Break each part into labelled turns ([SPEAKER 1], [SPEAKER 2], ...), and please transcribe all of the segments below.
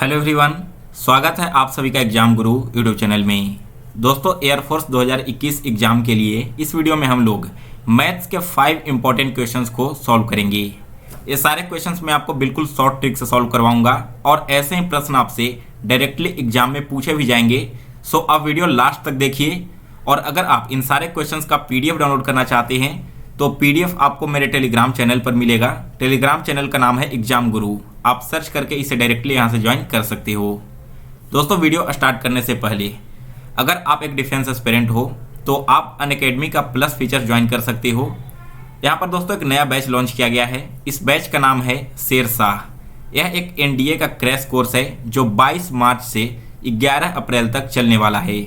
[SPEAKER 1] Hello everyone, स्वागत है आप सभी का एग्जाम गुरु यूट्यूब चैनल में। दोस्तों, एयरफोर्स 2021 एग्जाम के लिए इस वीडियो में हम लोग मैथ्स के 5 इंपॉर्टेंट क्वेश्चंस को सॉल्व करेंगे। ये सारे क्वेश्चंस मैं आपको बिल्कुल शॉर्ट ट्रिक से सॉल्व करवाऊंगा और ऐसे ही प्रश्न आपसे डायरेक्टली एग्जाम में पूछे भी जाएंगे। सो आप वीडियो लास्ट तक देखिए। और अगर आप इन सारे क्वेश्चंस का PDF डाउनलोड करना चाहते हैं तो PDF आपको मेरे टेलीग्राम चैनल पर मिलेगा। टेलीग्राम चैनल का नाम है एग्जाम गुरु। आप सर्च करके इसे डायरेक्टली यहाँ से ज्वाइन कर सकते हो। दोस्तों, वीडियो स्टार्ट करने से पहले अगर आप एक डिफेंस एस्पिरेंट हो तो आप अनअकैडमी का प्लस फीचर ज्वाइन कर सकते हो। यहाँ पर दोस्तों एक नया बैच लॉन्च किया गया है। इस बैच का नाम है शेरशाह। यह एक NDA का क्रैश कोर्स है जो 22 मार्च से 11 अप्रैल तक चलने वाला है।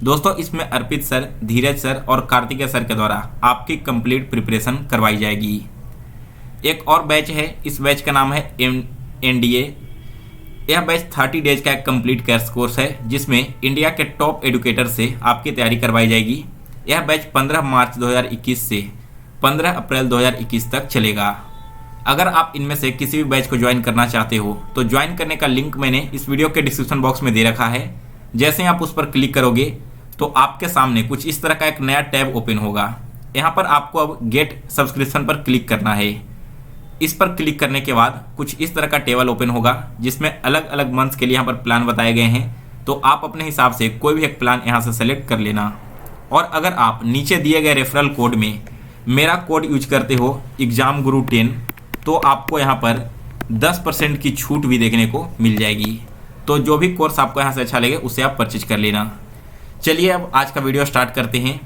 [SPEAKER 1] दोस्तों, इसमें अर्पित सर, धीरज सर और कार्तिकेय सर के द्वारा आपकी कंप्लीट प्रिपरेशन करवाई जाएगी। एक और बैच है, इस बैच का नाम है NDA। यह बैच 30 डेज का एक कंप्लीट क्रैश कोर्स है जिसमें इंडिया के टॉप एडुकेटर से आपकी तैयारी करवाई जाएगी। यह बैच 15 मार्च 2021 से 15 अप्रैल 2021 तक चलेगा। अगर आप इनमें से किसी भी बैच को ज्वाइन करना चाहते हो तो ज्वाइन करने का लिंक मैंने इस वीडियो के डिस्क्रिप्शन बॉक्स में दे रखा है। जैसे ही आप उस पर क्लिक करोगे तो आपके सामने कुछ इस तरह का एक नया टैब ओपन होगा। यहाँ पर आपको अब गेट सब्सक्रिप्शन पर क्लिक करना है। इस पर क्लिक करने के बाद कुछ इस तरह का टेबल ओपन होगा जिसमें अलग अलग मंथ्स के लिए यहाँ पर प्लान बताए गए हैं। तो आप अपने हिसाब से कोई भी एक प्लान यहाँ से सेलेक्ट कर लेना। और अगर आप नीचे दिए गए रेफरल कोड में मेरा कोड यूज करते हो एग्जाम गुरु 10 तो आपको यहाँ पर 10% की छूट भी देखने को मिल जाएगी। तो जो भी कोर्स आपको यहाँ से अच्छा लगे उसे आप परचेज कर लेना। चलिए अब आज का वीडियो स्टार्ट करते हैं।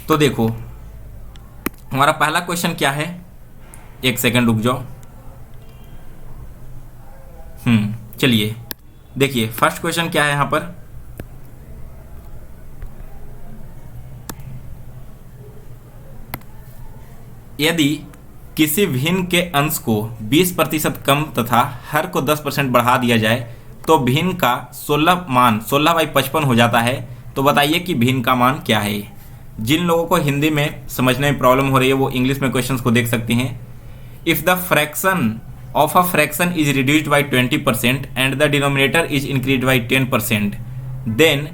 [SPEAKER 1] तो देखो, हमारा पहला क्वेश्चन क्या है। एक सेकंड रुक जाओ। चलिए देखिए फर्स्ट क्वेश्चन क्या है यहाँ पर। यदि किसी भिन्न के अंश को 20% कम तथा हर को 10% बढ़ा दिया जाए तो भिन्न का 16/55 हो जाता है। तो बताइए कि भिन्न का मान क्या है। जिन लोगों को हिंदी में समझने में प्रॉब्लम हो रही है वो इंग्लिश में क्वेश्चंस को देख सकते हैं। If the fraction of a fraction is reduced by 20% and the denominator is increase by 10%, then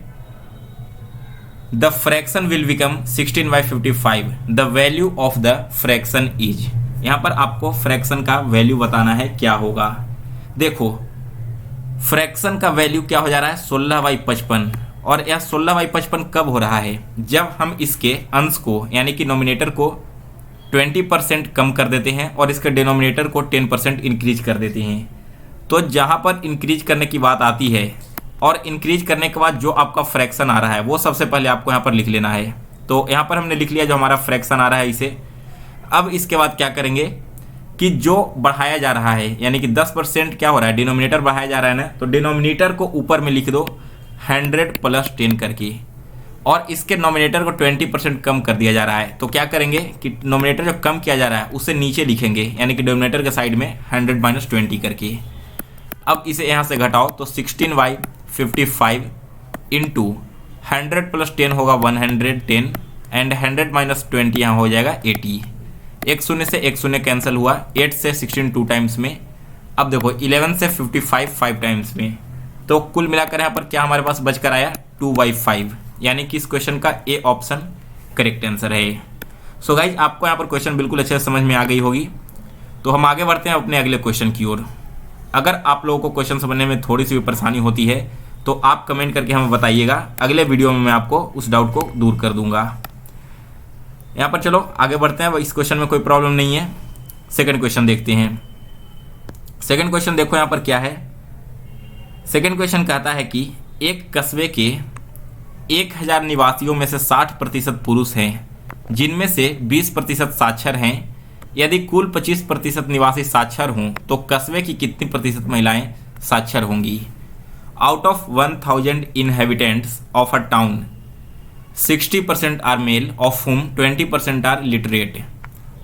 [SPEAKER 1] the fraction will become 16/55। The value of the fraction is, यहाँ पर आपको फ्रैक्शन का वैल्यू बताना है क्या होगा। देखो, फ्रैक्शन का वैल्यू क्या हो जा रहा है 16/55। और यह 16/55 कब हो रहा है, जब हम इसके अंश को यानी कि नोमिनेटर को 20% कम कर देते हैं और इसके डिनोमिनेटर को 10% इंक्रीज कर देते हैं। तो जहां पर इंक्रीज करने की बात आती है और इंक्रीज करने के बाद जो आपका फ्रैक्शन आ रहा है वो सबसे पहले आपको यहाँ पर लिख लेना है। तो यहाँ पर हमने लिख लिया जो हमारा फ्रैक्शन आ रहा है इसे। अब इसके बाद क्या करेंगे कि जो बढ़ाया जा रहा है यानी कि 10% क्या हो रहा है, डिनोमिनेटर बढ़ाया जा रहा है ना, तो डिनोमिनेटर को ऊपर में लिख दो 100 + 10 करके और इसके नोमिनेटर को 20% कम कर दिया जा रहा है। तो क्या करेंगे कि नोमिनेटर जो कम किया जा रहा है उसे नीचे लिखेंगे यानी कि डिनोमिनेटर के साइड में 100 - 20 करके। अब इसे यहाँ से घटाओ तो 16/55 इंटू 100 + 10 होगा 110 एंड 100 - 20 यहाँ हो जाएगा 80। एक शून्य से एक शून्य कैंसिल हुआ। 8 से 16 2 टाइम्स में। अब देखो 11 से 55 5 टाइम्स में। तो कुल मिलाकर यहाँ पर क्या हमारे पास बचकर आया 2/5, यानी कि इस क्वेश्चन का ए ऑप्शन करेक्ट आंसर है। सो गाइज, आपको यहाँ पर क्वेश्चन बिल्कुल अच्छे से समझ में आ गई होगी। तो हम आगे बढ़ते हैं अपने अगले क्वेश्चन की ओर। अगर आप लोगों को क्वेश्चन समझने में थोड़ी सी भी परेशानी होती है तो आप कमेंट करके हमें बताइएगा। अगले वीडियो में मैं आपको उस डाउट को दूर कर दूंगा। यहाँ पर चलो आगे बढ़ते हैं। इस क्वेश्चन में कोई प्रॉब्लम नहीं है। सेकंड क्वेश्चन देखते हैं। सेकंड क्वेश्चन देखो यहाँ पर क्या है। सेकंड क्वेश्चन कहता है कि एक कस्बे के 1000 निवासियों में से 60% पुरुष हैं जिनमें से 20% साक्षर हैं। यदि कुल 25% निवासी साक्षर हों तो कस्बे की कितनी प्रतिशत महिलाएं साक्षर होंगी। Out of 1000 inhabitants of a town 60% are male of whom 20% are literate.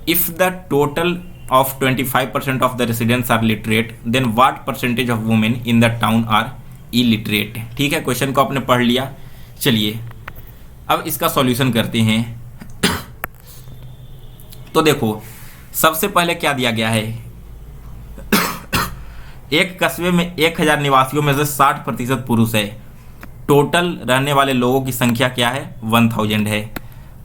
[SPEAKER 1] If the total of 25% of the residents are literate, then what percentage of women in the town are illiterate? ठीक है, question को आपने पढ़ लिया। चलिए अब इसका solution करते हैं। तो देखो, सबसे पहले क्या दिया गया है एक कस्बे में 1000 निवासियों में से 60% पुरुष है। टोटल रहने वाले लोगों की संख्या क्या है? 1000 है।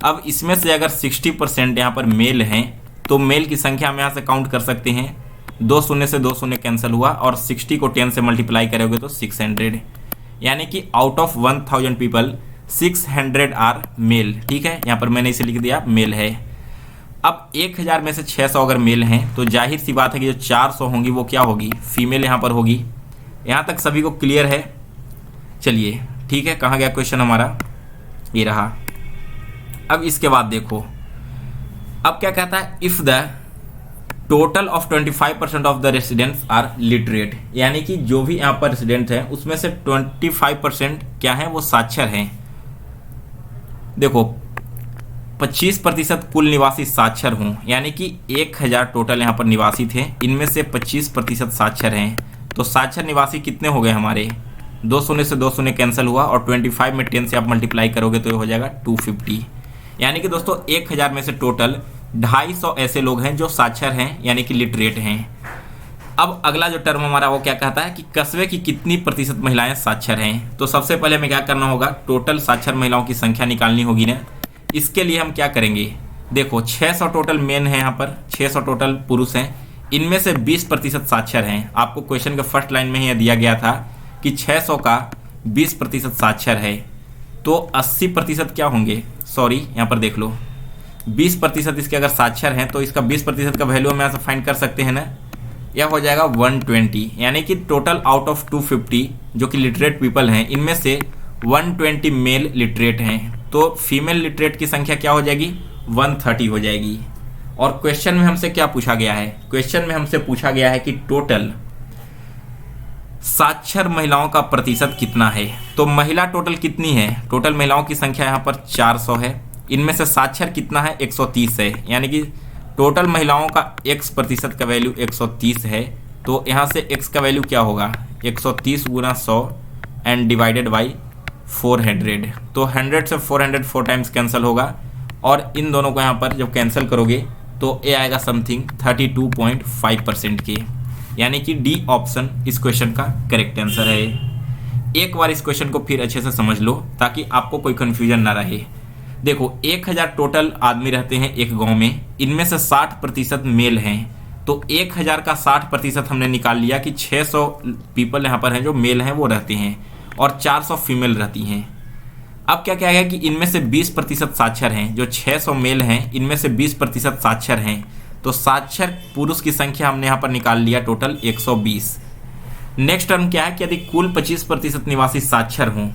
[SPEAKER 1] अब इसमें से अगर 60% यहाँ पर मेल हैं तो मेल की संख्या हम यहाँ से काउंट कर सकते हैं। 2 शून्य से 2 शून्य कैंसिल हुआ और 60 को 10 से मल्टीप्लाई करोगे तो 600, यानी कि out of 1000 people 600 are male. ठीक है, यहाँ पर मैंने इसे लिख दिया मेल है। अब 1000 में से 600 अगर मेल हैं तो जाहिर सी बात है कि जो 400 होंगी वो क्या होगी? फीमेल यहाँ पर होगी। यहाँ तक सभी को क्लियर है? चलिए ठीक है, कहाँ गया क्वेश्चन हमारा? ये रहा। अब इसके बाद देखो, अब क्या कहता है? If the total of 25% of the residents are literate, यानी कि जो भी यहाँ पर रेसिडेंट हैं उसमें से 25% क्या है? वो साक्षर हैं। देखो 25% कुल निवासी साक्षर हों, यानी कि 1000 टोटल यहाँ पर निवासी थे, इनमें से 25% साक्षर हैं। तो साक्षर निवासी कितने हो गए हमारे? 2 शून्य से 2 शून्य कैंसिल हुआ और 25 में 10 से आप मल्टीप्लाई करोगे तो ये हो जाएगा 250। यानी कि दोस्तों 1000 में से टोटल 250 ऐसे लोग हैं जो साक्षर हैं, यानी कि लिटरेट हैं। अब अगला जो टर्म हमारा वो क्या कहता है कि कस्बे की कितनी प्रतिशत महिलाएं साक्षर हैं? तो सबसे पहले हमें क्या करना होगा? टोटल साक्षर महिलाओं की संख्या निकालनी होगी ना। इसके लिए हम क्या करेंगे? देखो 600 टोटल मेन है, यहाँ पर 600 टोटल पुरुष हैं, इनमें से 20% साक्षर हैं। आपको क्वेश्चन के फर्स्ट लाइन में ही दिया गया था कि 600 का 20% साक्षर है, तो 80% क्या होंगे? सॉरी, यहाँ पर देख लो 20% इसके अगर साक्षर हैं तो इसका 20% का वैल्यू हम यहाँ से फाइंड कर सकते हैं ना। यह हो जाएगा 120, यानी कि टोटल आउट ऑफ 250 जो कि लिटरेट पीपल हैं, इनमें से 120 मेल लिटरेट हैं। तो फीमेल लिटरेट की संख्या क्या हो जाएगी? 130 हो जाएगी। और क्वेश्चन में हमसे क्या पूछा गया है? क्वेश्चन में हमसे पूछा गया है कि टोटल साक्षर महिलाओं का प्रतिशत कितना है। तो महिला टोटल कितनी है? टोटल महिलाओं की संख्या यहाँ पर 400 है, इनमें से साक्षर कितना है? 130 है, यानी कि टोटल महिलाओं का x% का वैल्यू 130 है। तो यहाँ से x का वैल्यू क्या होगा? 130 गुना 100 एंड डिवाइडेड बाई 400। तो 100 से 400 4 टाइम्स कैंसिल होगा और इन दोनों को यहाँ पर जब कैंसिल करोगे तो ये आएगा समथिंग 32.5% के, यानी कि डी ऑप्शन इस क्वेश्चन का करेक्ट आंसर है। एक बार इस क्वेश्चन को फिर अच्छे से समझ लो ताकि आपको कोई कंफ्यूजन ना रहे। देखो 1000 टोटल आदमी रहते हैं एक गांव में, इनमें से 60% मेल हैं। तो 1000 का 60% हमने निकाल लिया कि 600 पीपल यहाँ पर हैं जो मेल हैं वो रहते हैं और 400 फीमेल रहती हैं। अब क्या क्या है कि इनमें से 20% साक्षर हैं। जो 600 मेल हैं इनमें से 20% साक्षर हैं, तो साक्षर पुरुष की संख्या हमने यहाँ पर निकाल लिया टोटल 120। नेक्स्ट टर्म क्या है कि यदि कुल 25% निवासी साक्षर हों,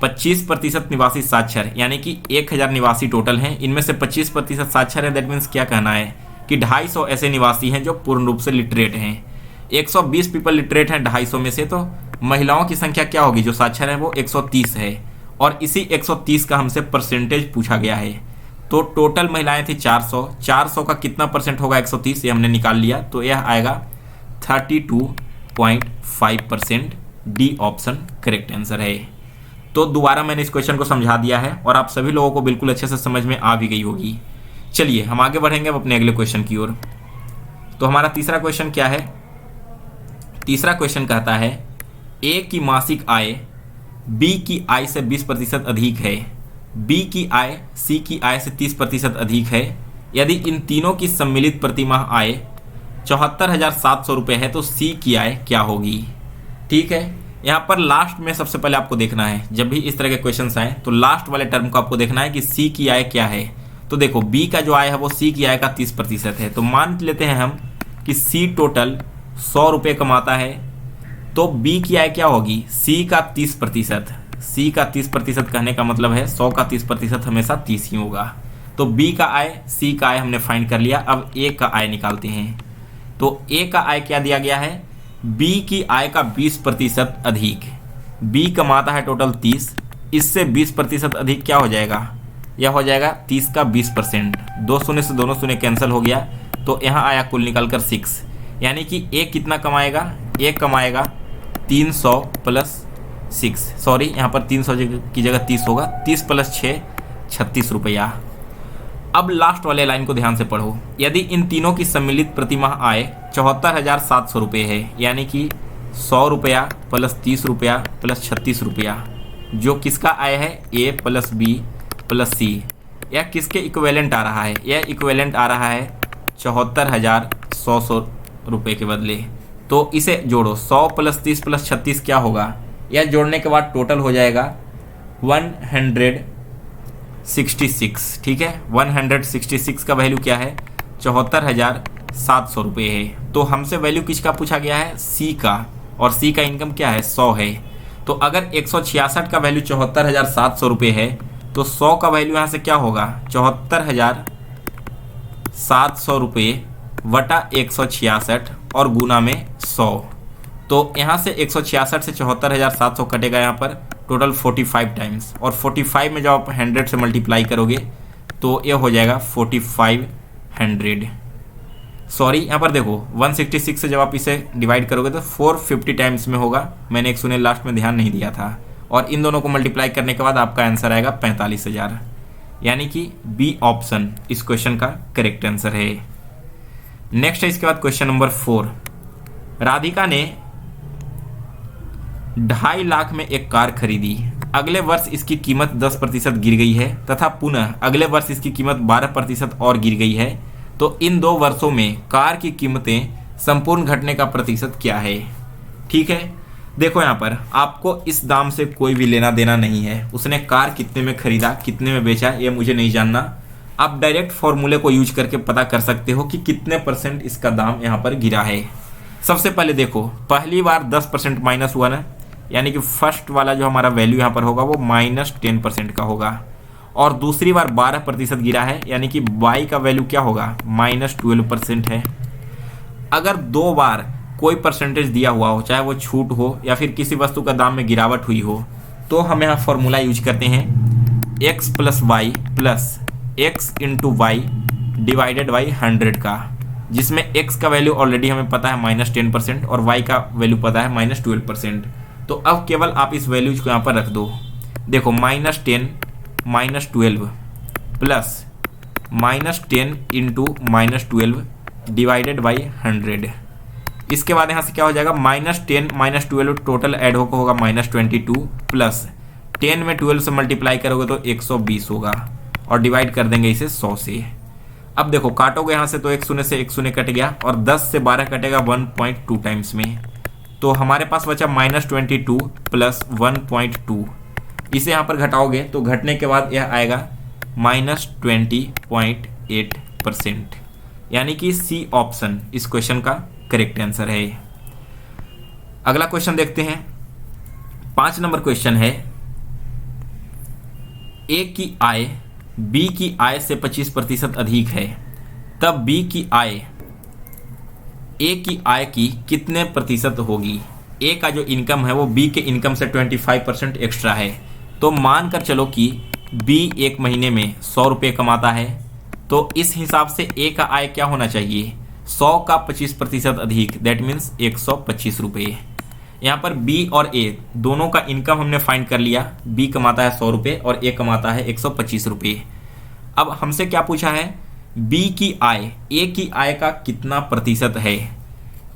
[SPEAKER 1] 25% निवासी साक्षर, यानी कि 1000 निवासी टोटल हैं, इनमें से 25% साक्षर है। दैट मीन्स क्या कहना है कि 250 ऐसे निवासी हैं जो पूर्ण रूप से लिटरेट हैं। 120 पीपल लिटरेट हैं 250 में से, तो महिलाओं की संख्या क्या होगी जो साक्षर है? वो 130 है। और इसी 130 का हमसे परसेंटेज पूछा गया है। तो टोटल महिलाएं थी 400 का कितना परसेंट होगा 130, ये हमने निकाल लिया। तो यह आएगा 32.5%। डी ऑप्शन करेक्ट आंसर है। तो दोबारा मैंने इस क्वेश्चन को समझा दिया है और आप सभी लोगों को बिल्कुल अच्छे से समझ में आ भी गई होगी। चलिए हम आगे बढ़ेंगे अब अपने अगले क्वेश्चन की ओर। तो हमारा तीसरा क्वेश्चन क्या है? तीसरा क्वेश्चन कहता है ए की मासिक आय बी की आय से 20% अधिक है, बी की आय सी की आय से 30% अधिक है। यदि इन तीनों की सम्मिलित प्रतिमाह आय 74,700 रुपये है तो सी की आय क्या होगी? ठीक है, यहाँ पर लास्ट में सबसे पहले आपको देखना है, जब भी इस तरह के क्वेश्चन आए तो लास्ट वाले टर्म को आपको देखना है कि सी की आय क्या है। तो देखो बी का जो आय है वो सी की आय का 30% है, तो मान लेते हैं हम कि सी टोटल 100 रुपये कमाता है, तो बी की आय क्या होगी? सी का 30%। सी का 30% कहने का मतलब है 100 का 30% हमेशा 30 ही होगा। तो बी का आय सी का आय हमने फाइंड कर लिया। अब ए का आय निकालते हैं। तो ए का आय क्या दिया गया है? बी की आय का 20% अधिक। बी कमाता है टोटल 30, इससे 20% अधिक क्या हो जाएगा? यह हो जाएगा 30 का 20%। 2 शून्य से दोनों शून्य कैंसिल हो गया, तो यहाँ आया कुल निकल कर 6, यानी कि ए कितना कमाएगा? ए कमाएगा 300 प्लस 6, सॉरी यहाँ पर 300 की जगह 30 होगा, 30 प्लस 6 36 रुपया। अब लास्ट वाले लाइन को ध्यान से पढ़ो। यदि इन तीनों की सम्मिलित प्रतिमाह आय 74,700 रुपये है, यानी कि 100 रुपया प्लस 30 रुपया प्लस 36 रुपया, जो किसका आय है, ए प्लस बी प्लस सी, यह किसके इक्विवेलेंट आ रहा है, यह इक्विवेलेंट आ रहा है 74,100 रुपये के बदले। तो इसे जोड़ो, 100 प्लस 30 प्लस 36 क्या होगा, यह जोड़ने के बाद टोटल हो जाएगा 166। ठीक है, 166 का वैल्यू क्या है, 74,700 रुपये है। तो हमसे वैल्यू किसका पूछा गया है, सी का, और सी का इनकम क्या है, 100 है। तो अगर 166 का वैल्यू 74,700 रुपये है तो 100 का वैल्यू यहाँ से क्या होगा, 74,700 रुपये बटा 166 और गुना में 100। तो यहाँ से 166 से 74,700 कटेगा, यहाँ पर टोटल 45 टाइम्स, और 45 में जब आप 100 से मल्टीप्लाई करोगे तो ये हो जाएगा 4500। सॉरी, यहाँ पर देखो 166 से जब आप इसे डिवाइड करोगे तो 450 टाइम्स में होगा। मैंने 100 लास्ट में ध्यान नहीं दिया था, और इन दोनों को मल्टीप्लाई करने के बाद आपका आंसर आएगा 45,000, यानी कि बी ऑप्शन इस क्वेश्चन का करेक्ट आंसर है। नेक्स्ट है इसके बाद क्वेश्चन नंबर 4। राधिका ने 2.5 लाख में एक कार खरीदी। अगले वर्ष इसकी कीमत 10% गिर गई है तथा पुनः अगले वर्ष इसकी कीमत 12% और गिर गई है। तो इन 2 वर्षों में कार की कीमतें संपूर्ण घटने का प्रतिशत क्या है। ठीक है, देखो यहाँ पर आपको इस दाम से कोई भी लेना देना नहीं है। उसने कार कितने में खरीदा, कितने में बेचा, ये मुझे नहीं जानना। आप डायरेक्ट फॉर्मूले को यूज करके पता कर सकते हो कि कितने % इसका दाम यहाँ पर गिरा है। सबसे पहले देखो, पहली बार 10% माइनस हुआ ना, यानी कि फर्स्ट वाला जो हमारा वैल्यू यहाँ पर होगा वो -10% का होगा, और दूसरी बार 12% गिरा है, यानी कि y का वैल्यू क्या होगा, -12% है। अगर 2 बार कोई परसेंटेज दिया हुआ हो, चाहे वो छूट हो या फिर किसी वस्तु का दाम में गिरावट हुई हो, तो हम यहाँ फॉर्मूला यूज करते हैं x plus y plus x into y divided by 100 का, जिसमें x का वैल्यू ऑलरेडी हमें पता है -10% और y का वैल्यू पता है -12%। तो अब केवल आप इस वैल्यूज को यहाँ पर रख दो। देखो -10 -12 प्लस -10 इंटू -12 डिवाइडेड बाई 100। इसके बाद यहाँ से क्या हो जाएगा, -10 -12 टोटल ऐड होकर होगा -22 प्लस 10 में 12 से मल्टीप्लाई करोगे तो 120 होगा, और डिवाइड कर देंगे इसे 100 से। अब देखो काटोगे यहाँ से तो 1 शून्य से 1 शून्य कट गया, और 10 से 12 कटेगा 1.2 टाइम्स में। तो हमारे पास बचा -22 प्लस 1.2। इसे यहाँ पर घटाओगे तो घटने के बाद यह आएगा -20.8%, यानी कि सी ऑप्शन इस क्वेश्चन का करेक्ट आंसर है। अगला क्वेश्चन देखते हैं। 5 नंबर क्वेश्चन है, ए की आय बी की आय से 25% अधिक है, तब बी की आय ए की आय की कितने प्रतिशत होगी। ए का जो इनकम है वो बी के इनकम से 25% एक्स्ट्रा है। तो मान कर चलो कि बी एक महीने में 100 रुपये कमाता है, तो इस हिसाब से ए का आय क्या होना चाहिए, 100 का 25% अधिक, दैट मीन्स 125 रुपये। यहाँ पर बी और ए दोनों का इनकम हमने फाइंड कर लिया। बी कमाता है 100 रुपये और ए कमाता है 125 रुपये। अब हमसे क्या पूछा है, बी की आय ए की आय का कितना प्रतिशत है।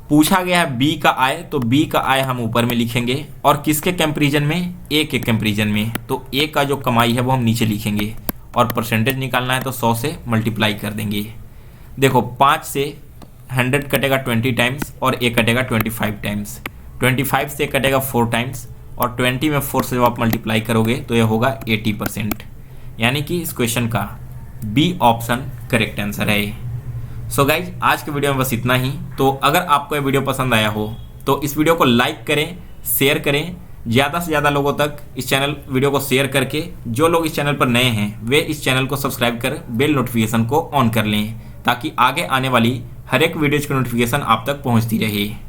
[SPEAKER 1] पूछा गया है बी का आय, तो बी का आय हम ऊपर में लिखेंगे, और किसके कंपैरिजन में, ए के कंपैरिजन में। तो ए का जो कमाई है वो हम नीचे लिखेंगे, और परसेंटेज निकालना है तो 100 से मल्टीप्लाई कर देंगे। देखो 5 से 100 कटेगा 20 टाइम्स और ए कटेगा 25 टाइम्स। 25 से कटेगा 4 टाइम्स, और 20 में 4 से जब आप मल्टीप्लाई करोगे तो यह होगा 80%, यानी कि इस क्वेश्चन का बी ऑप्शन करेक्ट आंसर है। सो गाइज, आज के वीडियो में बस इतना ही। तो अगर आपको ये वीडियो पसंद आया हो तो इस वीडियो को लाइक करें, शेयर करें, ज़्यादा से ज़्यादा लोगों तक इस चैनल वीडियो को शेयर करके, जो लोग इस चैनल पर नए हैं वे इस चैनल को सब्सक्राइब कर बेल नोटिफिकेशन को ऑन कर लें, ताकि आगे आने वाली हर एक वीडियोज़ की नोटिफिकेशन आप तक पहुंचती रहे।